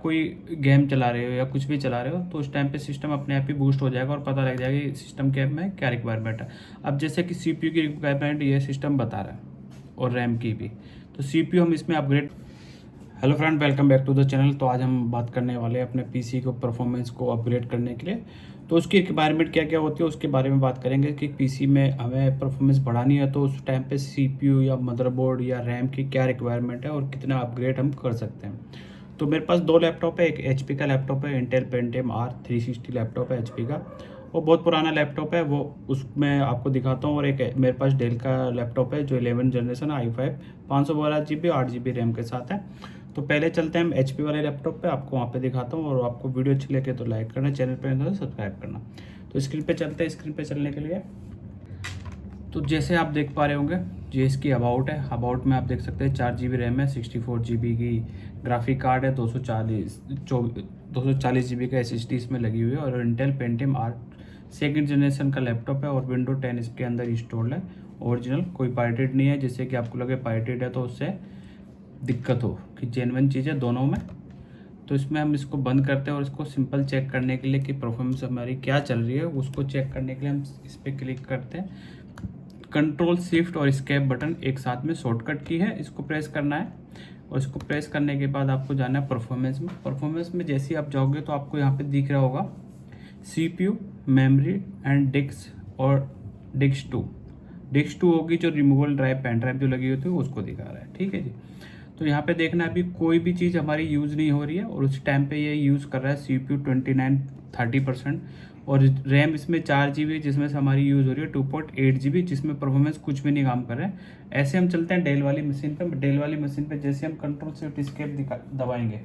कोई गेम चला रहे हो या कुछ भी चला रहे हो तो उस टाइम पे सिस्टम अपने आप ही बूस्ट हो जाएगा और पता लग जाएगा कि सिस्टम के में क्या रिक्वायरमेंट है। अब जैसे कि सीपीयू की रिक्वायरमेंट ये सिस्टम बता रहा है और रैम की भी, तो सीपीयू हम इसमें upgrade. Hello friend, welcome back to the channel. तो आज हम बात करने वाले हैं अपने पीसी को परफॉर्मेंस को अपग्रेड करने के लिए। तो उसकी रिक्वायरमेंट क्या क्या होती है उसके बारे में बात करेंगे कि पीसी में हमें परफॉर्मेंस बढ़ानी है तो उस टाइम पे सीपीयू या मदरबोर्ड या रैम की क्या रिक्वायरमेंट है और कितना अपग्रेड हम कर सकते हैं। तो मेरे पास दो लैपटॉप है, एक एचपी का लैपटॉप है, इंटेल पेंटियम R360 लैपटॉप है एचपी का। वो बहुत पुराना लैपटॉप है, वो उसमें आपको दिखाता हूँ। और एक मेरे पास डेल का लैपटॉप है जो 11 generation i5 512 GB 8 GB RAM के साथ है। तो पहले चलते हैं हम एचपी वाले लैपटॉप पे, आपको वहाँ पे दिखाता हूँ। और आपको वीडियो अच्छी लगे तो लाइक करना, चैनल पर तो सब्सक्राइब करना। तो स्क्रीन पे चलते हैं। स्क्रीन पे चलने के लिए तो जैसे आप देख पा रहे होंगे ये इसकी अबाउट है। अबाउट में आप देख सकते हैं 4 GB रैम है, 64 GB की ग्राफिक कार्ड है, 240 GB का SSD इसमें लगी हुई है। और Intel Pentium R second generation का लैपटॉप है और विंडो 10 इसके अंदर इंस्टॉल्ड है। ओरिजिनल, कोई पायरेटेड नहीं है जिससे कि आपको लगे पायरेटेड है तो उससे दिक्कत हो, कि जेन्युइन चीज़ है दोनों में। तो इसमें हम इसको बंद करते हैं और इसको सिंपल चेक करने के लिए कि परफॉर्मेंस हमारी क्या चल रही है उसको चेक करने के लिए हम इस पर क्लिक करते हैं। कंट्रोल शिफ्ट और स्केप बटन एक साथ में शॉर्टकट की है, इसको प्रेस करना है। और इसको प्रेस करने के बाद आपको जाना है परफॉर्मेंस में। परफॉर्मेंस में जैसे ही आप जाओगे तो आपको यहाँ पे दिख रहा होगा CPU, मेमोरी एंड डिस्क और डिस्क 2 होगी जो रिमूवल ड्राइव पेन ड्राइव जो लगी होती है उसको दिखा रहा है। ठीक है जी। तो यहाँ पे देखना अभी कोई भी चीज़ हमारी यूज़ नहीं हो रही है और उस टाइम पे ये यूज़ कर रहा है CPU 29-30%। और रैम इसमें 4 GB जिसमें से हमारी यूज़ हो रही है 2.8 GB, जिसमें परफॉर्मेंस कुछ भी नहीं काम कर रहे हैं। ऐसे हम चलते हैं डेल वाली मशीन पे। डेल वाली मशीन पे जैसे हम कंट्रोल शिफ्ट स्केप दबाएंगे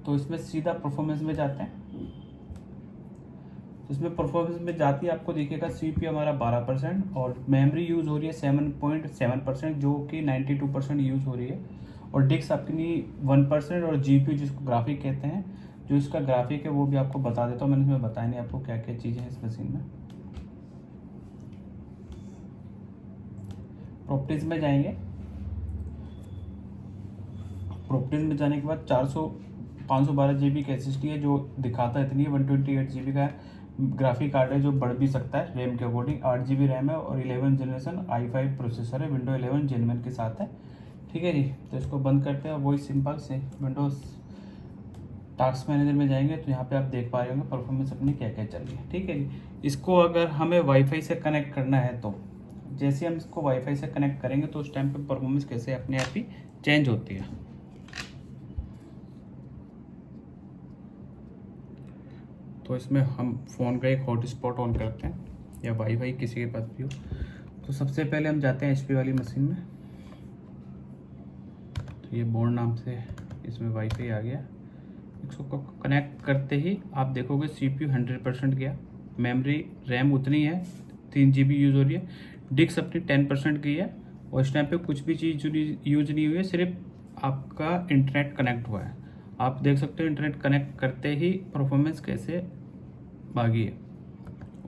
तो इसमें सीधा परफॉर्मेंस में जाते हैं। इसमें परफॉर्मेंस में जाती है आपको दिखेगा CPU हमारा 12% और मेमोरी यूज़ हो रही है 7.7% जो कि 92% यूज़ हो रही है। और डिस्क अपनी 1% और GPU जिसको ग्राफिक कहते हैं, जो इसका ग्राफिक है वो भी आपको बता देता हूँ। मैंने इसमें बताया नहीं आपको क्या क्या चीज़ें हैं इस मशीन में। प्रॉपर्टीज़ में जाएंगे। प्रॉपर्टीज़ में जाने के बाद 512 GB का SSD है जो दिखाता है इतनी है। 128 GB का ग्राफिक कार्ड है जो बढ़ भी सकता है रैम के अकॉर्डिंग। 8 GB रैम है और 11 जनरेशन i5 प्रोसेसर है, विंडो 11 जेन्युइन के साथ है। ठीक है जी। तो इसको बंद करते हैं। वही सिंपल से विंडोज टास्क मैनेजर में जाएंगे तो यहाँ पे आप देख पा रहे होंगे परफॉर्मेंस अपनी क्या क्या चल रही है। ठीक है जी। इसको अगर हमें वाईफाई से कनेक्ट करना है तो जैसे हम इसको वाईफाई से कनेक्ट करेंगे तो उस टाइम पे परफॉर्मेंस कैसे अपने आप ही चेंज होती है। तो इसमें हम फ़ोन का एक हॉटस्पॉट ऑन करते हैं या वाईफाई किसी के पास भी हो। तो सबसे पहले हम जाते हैं एचपी वाली मशीन में। तो ये बोर्ड नाम से इसमें वाईफाई आ गया। इसको कनेक्ट करते ही आप देखोगे CPU 100% गया, मेमोरी रैम उतनी है 3 GB यूज़ हो रही है, डिस्क अपनी 10% की है। और इस टाइम पे कुछ भी चीज़ यूज नहीं हुई है, सिर्फ आपका इंटरनेट कनेक्ट हुआ है। आप देख सकते हो इंटरनेट कनेक्ट करते ही परफॉर्मेंस कैसे भागी है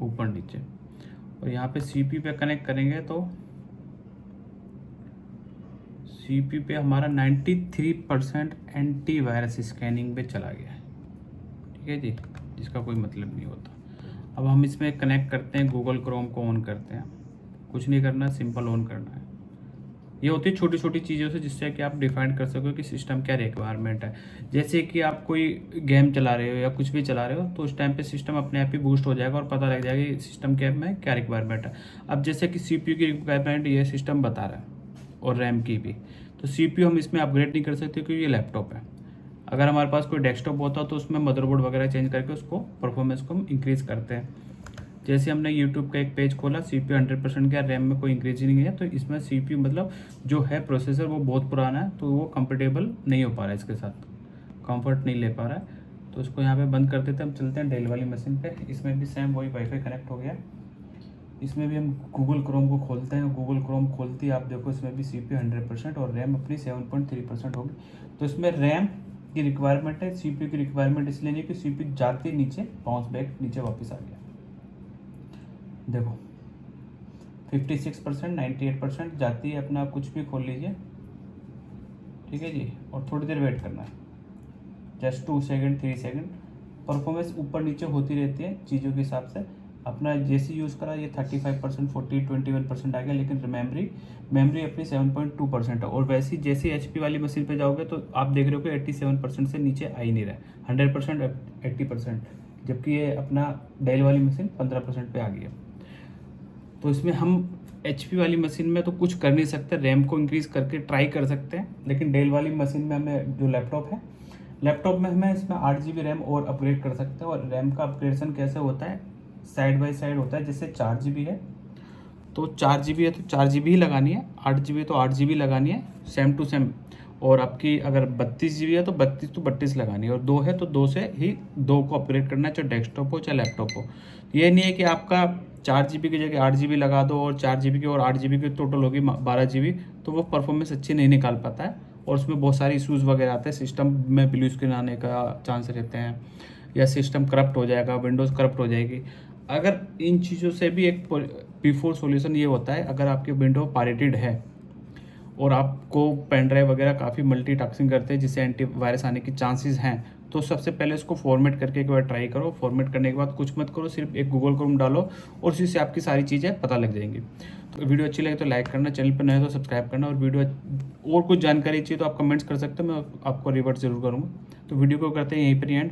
ऊपर नीचे। और यहाँ पे CPU पे कनेक्ट करेंगे तो CPU पे हमारा 93% एंटीवायरस स्कैनिंग पे चला गया है। ठीक है जी, जिसका कोई मतलब नहीं होता। अब हम इसमें कनेक्ट करते हैं, गूगल क्रोम को ऑन करते हैं। कुछ नहीं करना, सिंपल ऑन करना है। ये होती है छोटी छोटी चीज़ों से जिससे कि आप डिफाइन कर सको कि सिस्टम क्या रिक्वायरमेंट है। जैसे कि आप कोई गेम चला रहे हो या कुछ भी चला रहे हो तो उस टाइम पे सिस्टम अपने आप ही बूस्ट हो जाएगा और पता लग जाएगा कि सिस्टम के में क्या रिक्वायरमेंट है। अब जैसे कि CPU की रिक्वायरमेंट ये सिस्टम बता रहा है और रैम की भी। तो CPU हम इसमें अपग्रेड नहीं कर सकते क्योंकि ये लैपटॉप है। अगर हमारे पास कोई डेस्कटॉप होता तो उसमें मदरबोर्ड वगैरह चेंज करके उसको परफॉर्मेंस को हम इंक्रीज़ करते हैं। जैसे हमने YouTube का एक पेज खोला, CPU 100% का, रैम में कोई इंक्रीज नहीं है, तो इसमें CPU मतलब जो है प्रोसेसर वो बहुत पुराना है तो वो कंफर्टेबल नहीं हो पा रहा है, इसके साथ कंफर्ट नहीं ले पा रहा है। तो उसको यहाँ पे बंद कर देते हैं। हम चलते हैं डेल वाली मशीन पे। इसमें भी सेम वही वाईफाई कनेक्ट हो गया। इसमें भी हम गूगल क्रोम को खोलते हैं। गूगल क्रोम खोलते ही आप देखो इसमें भी CPU 100% और रैम अपनी 7.3% होगी। तो इसमें रैम की रिक्वायरमेंट है, CPU की रिक्वायरमेंट इसलिए नहीं कि CPU जाते नीचे बाउंस बैक नीचे वापस आ गया। देखो 56%, 98% जाती है। अपना आप कुछ भी खोल लीजिए। ठीक है जी। और थोड़ी देर वेट करना है। जस्ट 2 सेकंड 3 सेकंड, परफॉर्मेंस ऊपर नीचे होती रहती है चीज़ों के हिसाब से। अपना जैसे यूज़ करा ये 35%, 40, 21% आ गया, लेकिन मेमोरी अपनी 7.2% है। और वैसे ही जैसे HP वाली मशीन पे जाओगे तो आप देख रहे हो कि 87% से नीचे आ ही नहीं रहा है, 100% 80%, जबकि ये अपना डेल वाली मशीन 15% पे आ गई है। तो इसमें हम HP वाली मशीन में तो कुछ कर नहीं सकते, रैम को इंक्रीज़ करके ट्राई कर सकते हैं, लेकिन डेल वाली मशीन में हमें जो लैपटॉप में हमें इसमें 8 GB रैम और अपग्रेड कर सकते हैं। और रैम का अपग्रेडेशन कैसे होता है, साइड बाय साइड होता है। जैसे 4 GB है तो 4 GB है तो 4 GB ही लगानी है, 8 GB तो 8 GB लगानी है, सेम टू सेम। और आपकी अगर 32 GB है तो 32 तो 32 लगानी है, और 2 है तो 2 से ही 2 को अपग्रेड करना है, चाहे डेस्कटॉप हो चाहे लैपटॉप हो। ये नहीं है कि आपका 4 GB की जगह 8 GB लगा दो और 4 GB की और 8 GB की टोटल होगी 12 GB, तो वो परफॉर्मेंस अच्छी नहीं निकाल पाता है और उसमें बहुत सारे इश्यूज़ वगैरह आते हैं, सिस्टम में ब्लू स्क्रीन आने का चांस रहते हैं, या सिस्टम करप्ट हो जाएगा, विंडोज़ करप्ट हो जाएगी। अगर इन चीज़ों से भी एक P4 सॉल्यूशन ये होता है, अगर आपकी विंडो पायरेटेड है और आपको पेन ड्राइव वगैरह काफ़ी मल्टीटास्किंग करते हैं जिससे एंटीवायरस आने की चांसेस हैं, तो सबसे पहले इसको फॉर्मेट करके एक बार ट्राई करो। फॉर्मेट करने के बाद कुछ मत करो, सिर्फ एक गूगल क्रोम डालो और उसी से आपकी सारी चीज़ें पता लग जाएंगी। तो वीडियो अच्छी लगे तो लाइक करना, चैनल पर नए हो तो सब्सक्राइब करना, और वीडियो और कुछ जानकारी चाहिए तो आप कमेंट्स कर सकते हो, मैं आपको रिवर्ट ज़रूर करूँगा। तो वीडियो को करते हैं यहीं पर एंड।